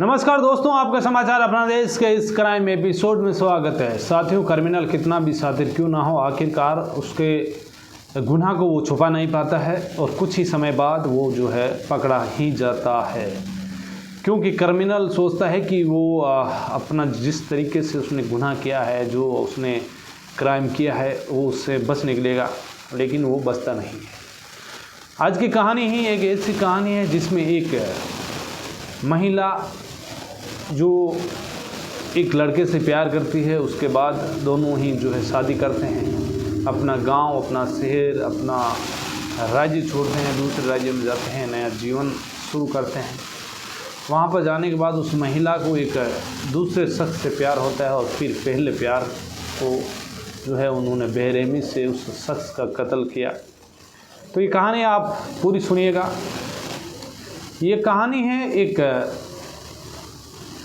नमस्कार दोस्तों, आपका समाचार अपना देश के इस क्राइम एपिसोड में स्वागत है। साथियों, क्रिमिनल कितना भी शातिर क्यों ना हो, आखिरकार उसके गुनाह को वो छुपा नहीं पाता है और कुछ ही समय बाद वो जो है पकड़ा ही जाता है, क्योंकि क्रिमिनल सोचता है कि वो अपना जिस तरीके से उसने गुनाह किया है, जो उसने क्राइम किया है, वो उससे बच निकलेगा, लेकिन वो बचता नहीं है। आज की कहानी ही एक ऐसी कहानी है जिसमें एक महिला जो एक लड़के से प्यार करती है, उसके बाद दोनों ही जो है शादी करते हैं, अपना गांव, अपना शहर, अपना राज्य छोड़ते हैं, दूसरे राज्य में जाते हैं, नया जीवन शुरू करते हैं। वहाँ पर जाने के बाद उस महिला को एक दूसरे शख्स से प्यार होता है और फिर पहले प्यार को जो है उन्होंने बेरहमी से उस शख्स का कत्ल किया। तो ये कहानी आप पूरी सुनिएगा। ये कहानी है एक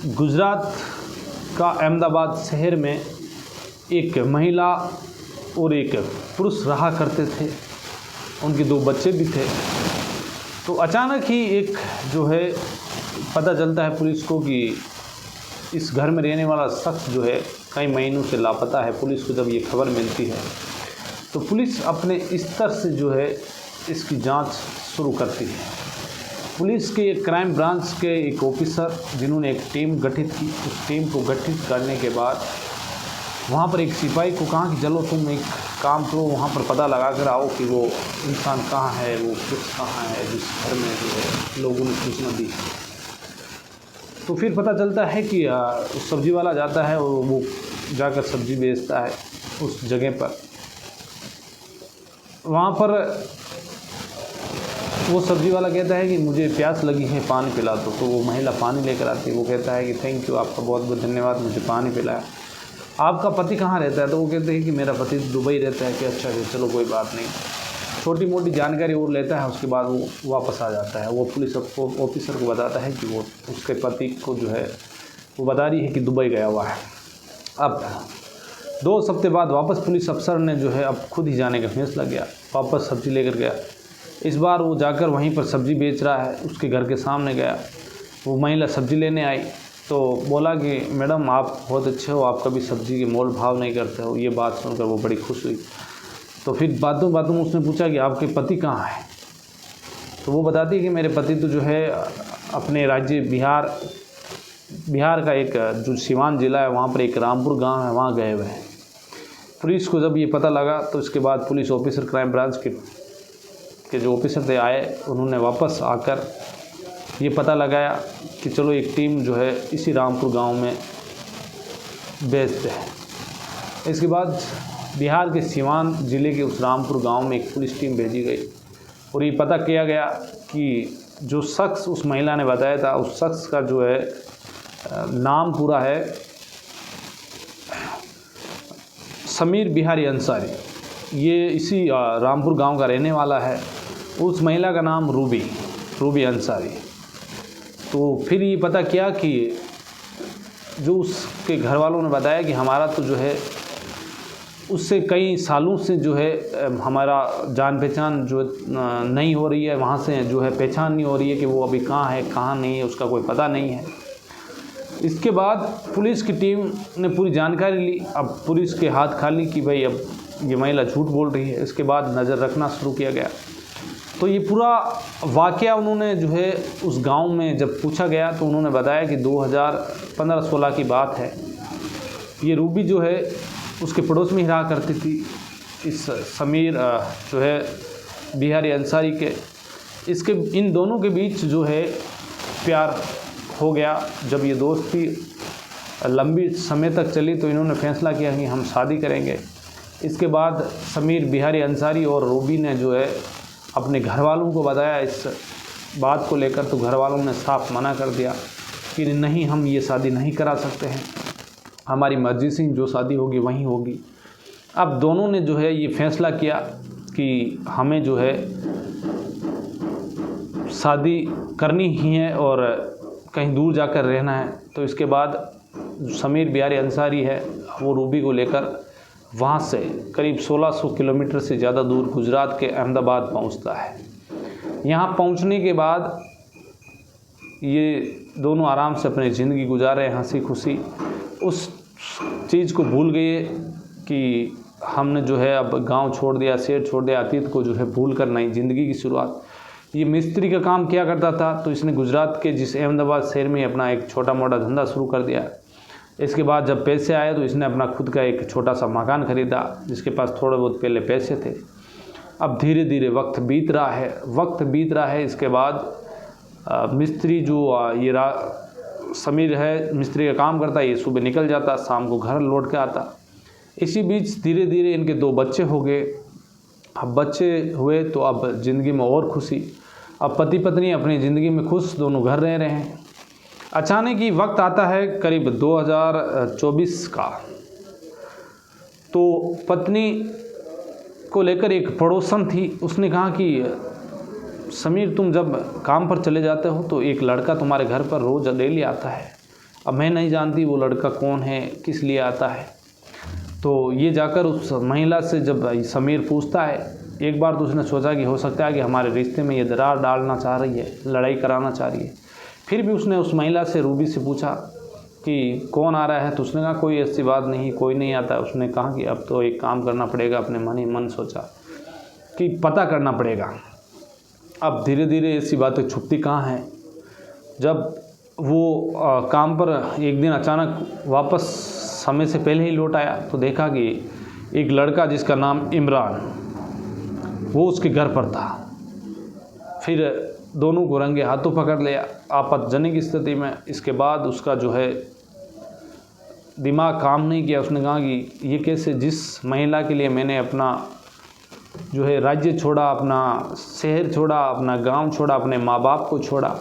गुजरात का अहमदाबाद शहर में एक महिला और एक पुरुष रहा करते थे। उनके 2 बच्चे भी थे। तो अचानक ही एक जो है पता चलता है पुलिस को कि इस घर में रहने वाला शख्स जो है कई महीनों से लापता है। पुलिस को जब ये खबर मिलती है तो पुलिस अपने स्तर से जो है इसकी जांच शुरू करती है। पुलिस के क्राइम ब्रांच के एक ऑफिसर जिन्होंने एक टीम गठित की, उस टीम को गठित करने के बाद वहाँ पर एक सिपाही को कहा कि चलो तुम एक काम करो, वहाँ पर पता लगा कर आओ कि वो इंसान कहाँ है, वो शख्स कहाँ है जिस घर में जो है लोगों ने सूचना दी। तो फिर पता चलता है कि उस सब्जी वाला जाता है और वो जाकर सब्जी बेचता है उस जगह पर। वहाँ पर वो सब्जी वाला कहता है कि मुझे प्यास लगी है, पानी पिला दो। तो वो महिला पानी लेकर आती है। वो कहता है कि थैंक यू, आपका बहुत बहुत धन्यवाद, मुझे पानी पिलाया। आपका पति कहाँ रहता है? तो वो कहते हैं कि मेरा पति दुबई रहता है। कि अच्छा चलो कोई बात नहीं। छोटी मोटी जानकारी और लेता है, उसके बाद वो वापस आ जाता है। वो पुलिस ऑफिसर को बताता है कि वो उसके पति को जो है वो बता रही है कि दुबई गया हुआ है। अब 2 हफ्ते बाद वापस पुलिस अफसर ने जो है अब खुद ही जाने का फैसला किया, वापस सब्जी लेकर गया। इस बार वो जाकर वहीं पर सब्ज़ी बेच रहा है, उसके घर के सामने गया। वो महिला सब्ज़ी लेने आई तो बोला कि मैडम आप बहुत अच्छे हो, आप कभी सब्ज़ी के मोल भाव नहीं करते हो। ये बात सुनकर वो बड़ी खुश हुई। तो फिर बातों बातों में उसने पूछा कि आपके पति कहाँ हैं? तो वो बताती है कि मेरे पति तो जो है अपने राज्य बिहार का एक जो सिवान ज़िला है, वहाँ पर एक रामपुर गाँव है, वहाँ गए हुए हैं। पुलिस को जब ये पता लगा तो इसके बाद पुलिस ऑफिसर क्राइम ब्रांच के जो ऑफिसर थे आए, उन्होंने वापस आकर ये पता लगाया कि चलो एक टीम जो है इसी रामपुर गांव में भेजते हैं। इसके बाद बिहार के सिवान ज़िले के उस रामपुर गांव में एक पुलिस टीम भेजी गई और ये पता किया गया कि जो शख्स उस महिला ने बताया था, उस शख्स का जो है नाम पूरा है समीर बिहारी अंसारी। ये इसी रामपुर गांव का रहने वाला है। उस महिला का नाम रूबी अंसारी। तो फिर ये पता किया कि जो उसके घर वालों ने बताया कि हमारा तो जो है उससे कई सालों से जो है हमारा जान पहचान जो नहीं हो रही है, वहाँ से जो है पहचान नहीं हो रही है कि वो अभी कहाँ है कहाँ नहीं है, उसका कोई पता नहीं है। इसके बाद पुलिस की टीम ने पूरी जानकारी ली। अब पुलिस के हाथ खाली कि भाई अब ये महिला झूठ बोल रही है। इसके बाद नज़र रखना शुरू किया गया। तो ये पूरा वाक़या उन्होंने जो है उस गांव में जब पूछा गया तो उन्होंने बताया कि 2015-16 की बात है। ये रूबी जो है उसके पड़ोस में ही रहा करती थी इस समीर जो है बिहारी अंसारी के। इन दोनों के बीच जो है प्यार हो गया। जब ये दोस्ती लंबी समय तक चली तो इन्होंने फैसला किया कि हम शादी करेंगे। इसके बाद समीर बिहारी अंसारी और रूबी ने जो है अपने घर वालों को बताया इस बात को लेकर। तो घर वालों ने साफ मना कर दिया कि नहीं, हम ये शादी नहीं करा सकते हैं, हमारी मर्ज़ी से जो शादी होगी वहीं होगी। अब दोनों ने जो है ये फैसला किया कि हमें जो है शादी करनी ही है और कहीं दूर जाकर रहना है। तो इसके बाद समीर बिहारी अंसारी है वो रूबी को लेकर वहाँ से करीब 1600 किलोमीटर से ज़्यादा दूर गुजरात के अहमदाबाद पहुँचता है। यहाँ पहुँचने के बाद ये दोनों आराम से अपनी ज़िंदगी गुजार रहे हैं हंसी खुशी। उस चीज़ को भूल गए कि हमने जो है अब गांव छोड़ दिया, शहर छोड़ दिया, अतीत को जो है भूल कर नई ज़िंदगी की शुरुआत। ये मिस्त्री का काम किया करता था, तो इसने गुजरात के जिस अहमदाबाद शहर में अपना एक छोटा मोटा धंधा शुरू कर दिया। इसके बाद जब पैसे आए तो इसने अपना खुद का एक छोटा सा मकान खरीदा, जिसके पास थोड़े बहुत पहले पैसे थे। अब धीरे धीरे वक्त बीत रहा है। इसके बाद मिस्त्री जो ये समीर है, मिस्त्री का काम करता है, ये सुबह निकल जाता, शाम को घर लौट के आता। इसी बीच धीरे धीरे इनके 2 बच्चे हो गए। अब बच्चे हुए तो अब ज़िंदगी में और खुशी। अब पति पत्नी अपनी ज़िंदगी में खुश, दोनों घर रह रहे हैं। अचानक ही वक्त आता है करीब 2024 का, तो पत्नी को लेकर एक पड़ोसन थी, उसने कहा कि समीर तुम जब काम पर चले जाते हो तो एक लड़का तुम्हारे घर पर रोज़ डेली आता है। अब मैं नहीं जानती वो लड़का कौन है, किस लिए आता है। तो ये जाकर उस महिला से जब समीर पूछता है, एक बार तो उसने सोचा कि हो सकता है कि हमारे रिश्ते में ये दरार डालना चाह रही है, लड़ाई कराना चाह रही है। फिर भी उसने उस महिला से, रूबी से पूछा कि कौन आ रहा है, तो उसने कहा कोई ऐसी बात नहीं, कोई नहीं आता। उसने कहा कि अब तो एक काम करना पड़ेगा, अपने मन ही मन सोचा कि पता करना पड़ेगा। अब धीरे धीरे ऐसी बातें छुपती कहाँ हैं। जब वो काम पर एक दिन अचानक वापस समय से पहले ही लौट आया तो देखा कि एक लड़का जिसका नाम इमरान, वो उसके घर पर था। फिर दोनों को रंगे हाथों पकड़ लिया आपत्तिजनक स्थिति में। इसके बाद उसका जो है दिमाग काम नहीं किया। उसने कहा कि ये कैसे, जिस महिला के लिए मैंने अपना जो है राज्य छोड़ा, अपना शहर छोड़ा, अपना गांव छोड़ा, अपने माँ बाप को छोड़ा,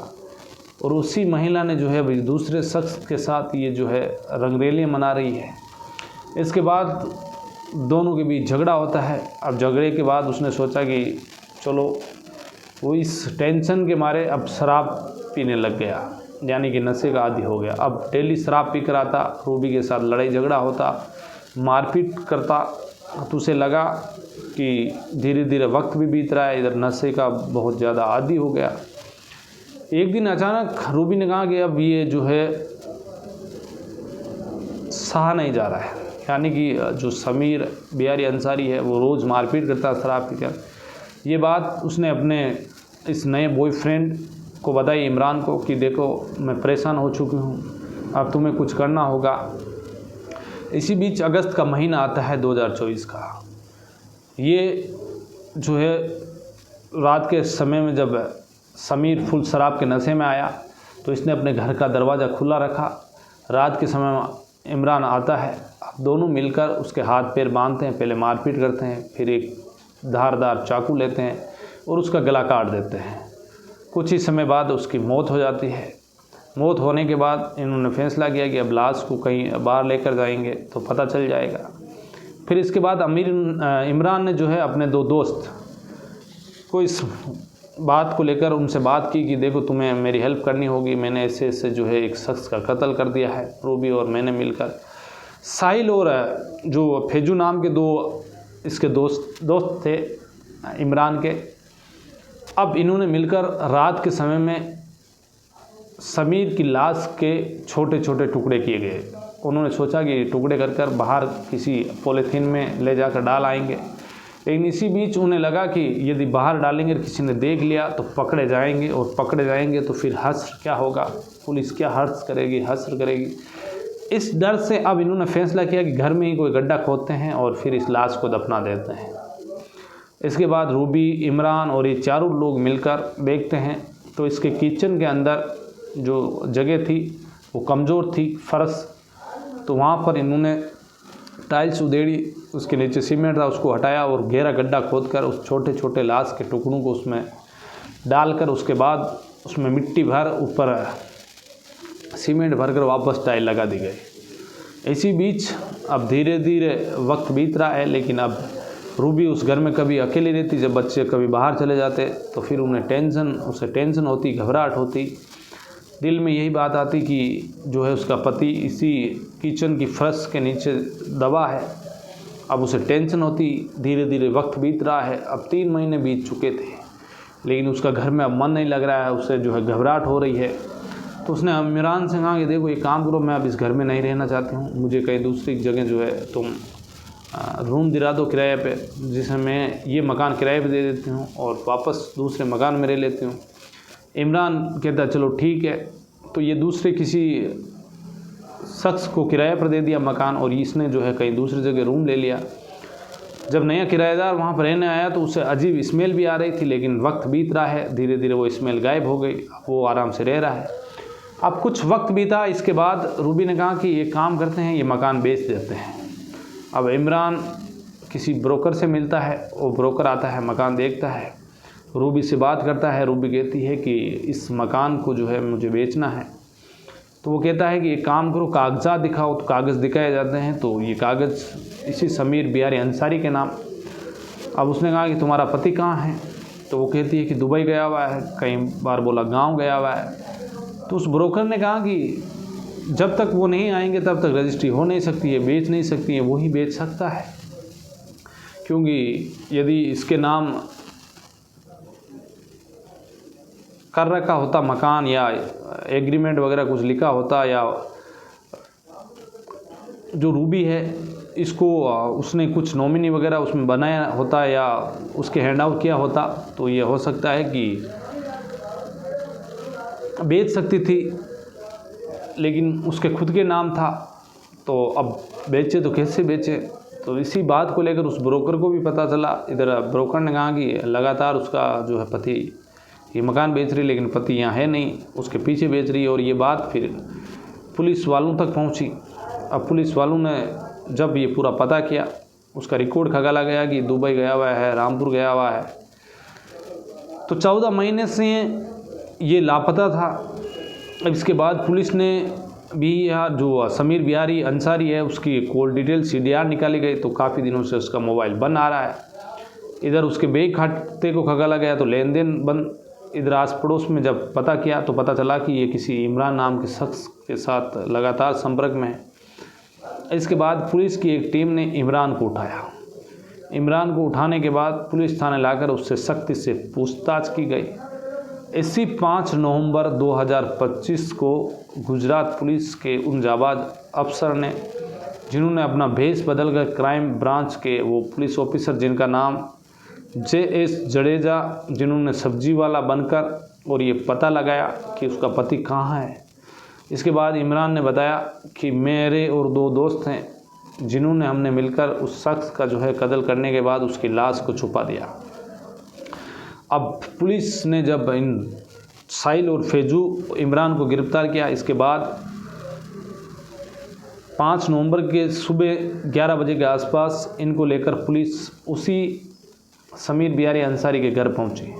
और उसी महिला ने जो है दूसरे शख्स के साथ ये जो है रंगरेलियाँ मना रही है। इसके बाद दोनों के बीच झगड़ा होता है। अब झगड़े के बाद उसने सोचा कि चलो, वो इस टेंशन के मारे अब शराब पीने लग गया, यानी कि नशे का आदी हो गया। अब डेली शराब पी कर आता, रूबी के साथ लड़ाई झगड़ा होता, मारपीट करता। तो उसे लगा कि धीरे धीरे वक्त भी बीत रहा है, इधर नशे का बहुत ज़्यादा आदी हो गया। एक दिन अचानक रूबी ने कहा कि अब ये जो है सहा नहीं जा रहा है, यानी कि जो समीर बिहारी अंसारी है वो रोज़ मारपीट करता है शराब पीकर। ये बात उसने अपने इस नए बॉयफ्रेंड को बताई, इमरान को, कि देखो मैं परेशान हो चुकी हूँ, अब तुम्हें कुछ करना होगा। इसी बीच अगस्त का महीना आता है 2024 का। ये जो है रात के समय में जब समीर फुल शराब के नशे में आया तो इसने अपने घर का दरवाज़ा खुला रखा। रात के समय में इमरान आता है। अब दोनों मिलकर उसके हाथ पैर बांधते हैं, पहले मारपीट करते हैं, फिर एक धारदार चाकू लेते हैं और उसका गला काट देते हैं। कुछ ही समय बाद उसकी मौत हो जाती है। मौत होने के बाद इन्होंने फैसला किया कि अब लाश को कहीं बाहर लेकर जाएंगे तो पता चल जाएगा। फिर इसके बाद इमरान ने जो है अपने 2 दोस्त को इस बात को लेकर उनसे बात की कि देखो तुम्हें मेरी हेल्प करनी होगी, मैंने ऐसे ऐसे जो है एक शख्स का कत्ल कर दिया है। रूबी और मैंने मिलकर, साहिल और जो फेजू नाम के 2 इसके दोस्त थे इमरान के, अब इन्होंने मिलकर रात के समय में समीर की लाश के छोटे छोटे टुकड़े किए गए। उन्होंने सोचा कि टुकड़े कर बाहर किसी पॉलीथीन में ले जाकर डाल आएंगे, लेकिन इसी बीच उन्हें लगा कि यदि बाहर डालेंगे किसी ने देख लिया तो पकड़े जाएंगे, और पकड़े जाएंगे तो फिर हश्र क्या होगा, पुलिस क्या हश्र करेगी। इस डर से अब इन्होंने फैसला किया कि घर में ही कोई गड्ढा खोदते हैं और फिर इस लाश को दफना देते हैं। इसके बाद रूबी, इमरान और ये चारों लोग मिलकर देखते हैं तो इसके किचन के अंदर जो जगह थी वो कमज़ोर थी, फर्श, तो वहाँ पर इन्होंने टाइल्स उधेड़ी, उसके नीचे सीमेंट था उसको हटाया और गहरा गड्ढा खोदकर उस छोटे छोटे लाश के टुकड़ों को उसमें डालकर उसके बाद उसमें मिट्टी भर, ऊपर सीमेंट भरकर वापस टाइल लगा दी गई। इसी बीच अब धीरे धीरे वक्त बीत रहा है, लेकिन अब रूबी उस घर में कभी अकेली रहती, जब बच्चे कभी बाहर चले जाते तो फिर उसे टेंशन होती, घबराहट होती, दिल में यही बात आती कि जो है उसका पति इसी किचन की फर्श के नीचे दबा है। अब उसे टेंशन होती। धीरे धीरे वक्त बीत रहा है, अब 3 महीने बीत चुके थे, लेकिन उसका घर में अब मन नहीं लग रहा है, उसे जो है घबराहट हो रही है। तो उसने इमरान से कहा कि देखो एक काम करो, मैं अब इस घर में नहीं रहना चाहती हूँ, मुझे कहीं दूसरी जगह जो है तुम रूम दिला दो किराए पे, जिसे मैं ये मकान किराए पे दे देती हूँ और वापस दूसरे मकान में रह लेती हूँ। इमरान कहता चलो ठीक है। तो ये दूसरे किसी शख्स को किराए पर दे दिया मकान और इसने जो है कहीं दूसरी जगह रूम ले लिया। जब नया किराएदार वहाँ पर रहने आया तो उसे अजीब स्मेल भी आ रही थी, लेकिन वक्त बीत रहा है, धीरे धीरे वो स्मेल गायब हो गई, वो आराम से रह रहा है। अब कुछ वक्त बीता, इसके बाद रूबी ने कहा कि ये काम करते हैं, ये मकान बेच देते हैं। अब इमरान किसी ब्रोकर से मिलता है, वो ब्रोकर आता है, मकान देखता है, रूबी से बात करता है। रूबी कहती है कि इस मकान को जो है मुझे बेचना है। तो वो कहता है कि एक काम करो, कागजात दिखाओ। तो कागज़ दिखाए जाते हैं, तो ये कागज़ इसी समीर बिहारी अंसारी के नाम। अब उसने कहा कि तुम्हारा पति कहाँ है? तो वो कहती है कि दुबई गया हुआ है, कई बार बोला गांव गया हुआ है। तो उस ब्रोकर ने कहा कि जब तक वो नहीं आएंगे तब तक रजिस्ट्री हो नहीं सकती है, बेच नहीं सकती है, वही बेच सकता है, क्योंकि यदि इसके नाम कर रखा होता मकान या एग्रीमेंट वगैरह कुछ लिखा होता, या जो रूबी है इसको उसने कुछ नॉमिनी वगैरह उसमें बनाया होता या उसके हैंड आउट किया होता, तो ये हो सकता है कि बेच सकती थी, लेकिन उसके खुद के नाम था। तो अब बेचे तो कैसे बेचे? तो इसी बात को लेकर उस ब्रोकर को भी पता चला। इधर ब्रोकर ने कहा कि लगातार उसका जो है पति ये मकान बेच रही, लेकिन पति यहाँ है नहीं, उसके पीछे बेच रही है। और ये बात फिर पुलिस वालों तक पहुँची। अब पुलिस वालों ने जब ये पूरा पता किया, उसका रिकॉर्ड खंगाला गया कि दुबई गया हुआ है, रामपुर गया हुआ है। तो 14 महीने से ये लापता था। अब इसके बाद पुलिस ने भी यहाँ जो समीर बिहारी अंसारी है उसकी कॉल डिटेल CDR निकाली गई, तो काफ़ी दिनों से उसका मोबाइल बंद आ रहा है। इधर उसके बैंक खाते को खंगाला गया तो लेन देन बंद। इधर आस पड़ोस में जब पता किया तो पता चला कि ये किसी इमरान नाम के शख्स के साथ लगातार संपर्क में है। इसके बाद पुलिस की एक टीम ने इमरान को उठाया। इमरान को उठाने के बाद पुलिस थाने लाकर उससे सख्ती से पूछताछ की गई। इसी 5 नवंबर 2025 को गुजरात पुलिस के उन जाबाज अफसर ने, जिन्होंने अपना भेष बदलकर क्राइम ब्रांच के वो पुलिस ऑफिसर जिनका नाम JS जडेजा, जिन्होंने सब्जी वाला बनकर और ये पता लगाया कि उसका पति कहाँ है। इसके बाद इमरान ने बताया कि मेरे और 2 दोस्त हैं, जिन्होंने हमने मिलकर उस शख्स का जो है कत्ल करने के बाद उसकी लाश को छुपा दिया। अब पुलिस ने जब इन साहिल और फैजू इमरान को गिरफ्तार किया, इसके बाद 5 नवंबर के सुबह 11 बजे के आसपास इनको लेकर पुलिस उसी समीर बिहारी अंसारी के घर पहुंची,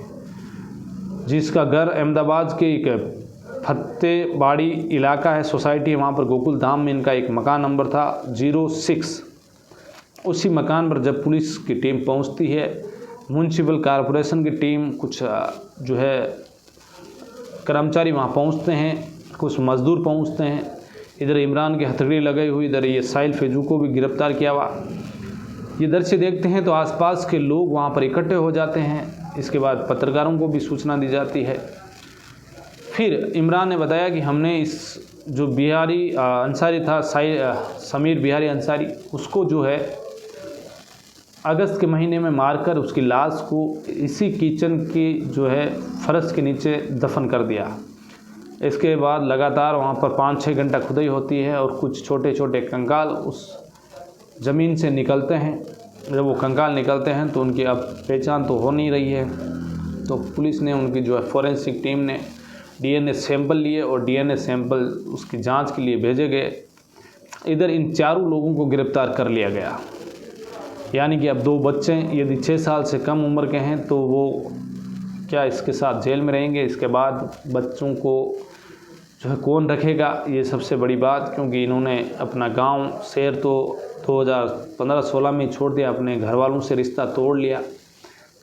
जिसका घर अहमदाबाद के एक फतेबाड़ी इलाका है, सोसाइटी है, वहाँ पर गोकुल धाम में इनका एक मकान नंबर था 06। उसी मकान पर जब पुलिस की टीम पहुंचती है, म्यूनसिपल कॉरपोरेशन की टीम, कुछ जो है कर्मचारी वहाँ पहुँचते हैं, कुछ मज़दूर पहुँचते हैं। इधर इमरान की हथकड़ी लगाई हुई, इधर ये साहिल फैजू को भी गिरफ्तार किया हुआ। ये दृश्य देखते हैं तो आसपास के लोग वहाँ पर इकट्ठे हो जाते हैं। इसके बाद पत्रकारों को भी सूचना दी जाती है। फिर इमरान ने बताया कि हमने इस जो बिहारी अंसारी था, समीर बिहारी अंसारी, उसको जो है अगस्त के महीने में मारकर उसकी लाश को इसी किचन की जो है फर्श के नीचे दफन कर दिया। इसके बाद लगातार वहाँ पर 5-6 घंटा खुदाई होती है और कुछ छोटे छोटे कंकाल उस ज़मीन से निकलते हैं। जब वो कंकाल निकलते हैं तो उनकी अब पहचान तो हो नहीं रही है, तो पुलिस ने उनकी जो है फॉरेंसिक टीम ने DNA सैंपल लिए और DNA सैंपल उसकी जांच के लिए भेजे गए। इधर इन चारों लोगों को गिरफ्तार कर लिया गया। यानी कि अब 2 बच्चे यदि 6 साल से कम उम्र के हैं तो वो क्या इसके साथ जेल में रहेंगे। इसके बाद बच्चों को जो है कौन रखेगा, ये सबसे बड़ी बात, क्योंकि इन्होंने अपना गांव शहर तो 2015-16 में छोड़ दिया, अपने घर वालों से रिश्ता तोड़ लिया।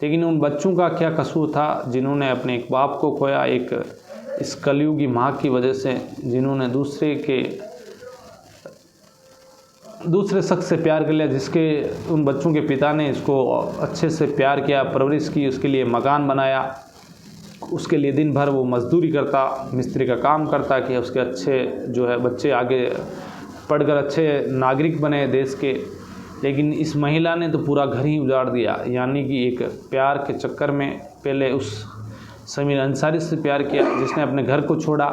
लेकिन उन बच्चों का क्या कसूर था जिन्होंने अपने एक बाप को खोया, एक इस कलयुगी माँ की वजह से, जिन्होंने दूसरे शख्स से प्यार कर लिया, जिसके उन बच्चों के पिता ने इसको अच्छे से प्यार किया, परवरिश की, उसके लिए मकान बनाया उसके लिए दिन भर वो मज़दूरी करता, मिस्त्री का काम करता कि उसके अच्छे जो है बच्चे आगे पढ़कर अच्छे नागरिक बने देश के। लेकिन इस महिला ने तो पूरा घर ही उजाड़ दिया। यानी कि एक प्यार के चक्कर में पहले उस समीर अंसारी से प्यार किया जिसने अपने घर को छोड़ा।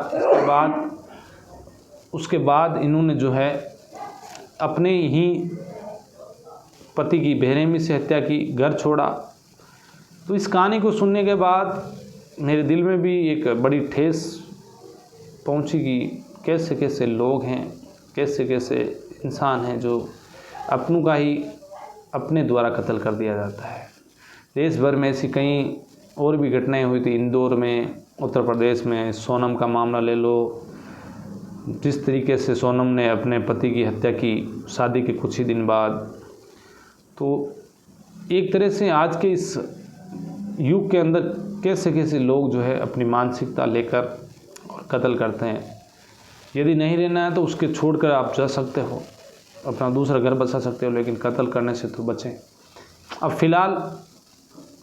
उसके बाद इन्होंने जो है अपने ही पति की बेरहमी से हत्या की, घर छोड़ा। तो इस कहानी को सुनने के बाद मेरे दिल में भी एक बड़ी ठेस पहुंची कि कैसे कैसे लोग हैं, कैसे कैसे इंसान हैं जो अपनों का ही अपने द्वारा कत्ल कर दिया जाता है। देश भर में ऐसी कई और भी घटनाएं हुई थी। इंदौर में, उत्तर प्रदेश में सोनम का मामला ले लो, जिस तरीके से सोनम ने अपने पति की हत्या की शादी के कुछ ही दिन बाद। तो एक तरह से आज के इस युग के अंदर कैसे कैसे लोग जो है अपनी मानसिकता लेकर और कत्ल करते हैं। यदि नहीं रहना है तो उसके छोड़कर आप जा सकते हो, अपना दूसरा घर बसा सकते हो, लेकिन कत्ल करने से तो बचें। अब फ़िलहाल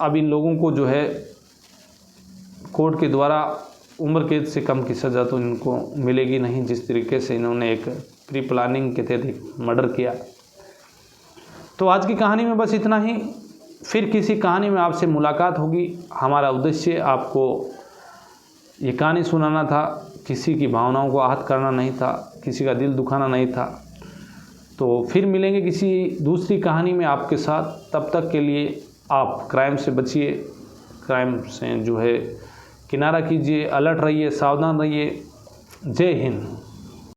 अब इन लोगों को जो है कोर्ट के द्वारा उम्र कैद से कम की सज़ा तो इनको मिलेगी नहीं, जिस तरीके से इन्होंने एक प्री प्लानिंग के तहत मर्डर किया। तो आज की कहानी में बस इतना ही। फिर किसी कहानी में आपसे मुलाकात होगी। हमारा उद्देश्य आपको ये कहानी सुनाना था, किसी की भावनाओं को आहत करना नहीं था, किसी का दिल दुखाना नहीं था। तो फिर मिलेंगे किसी दूसरी कहानी में आपके साथ। तब तक के लिए आप क्राइम से बचिए, क्राइम से जो है किनारा कीजिए, अलर्ट रहिए, सावधान रहिए। जय हिंद।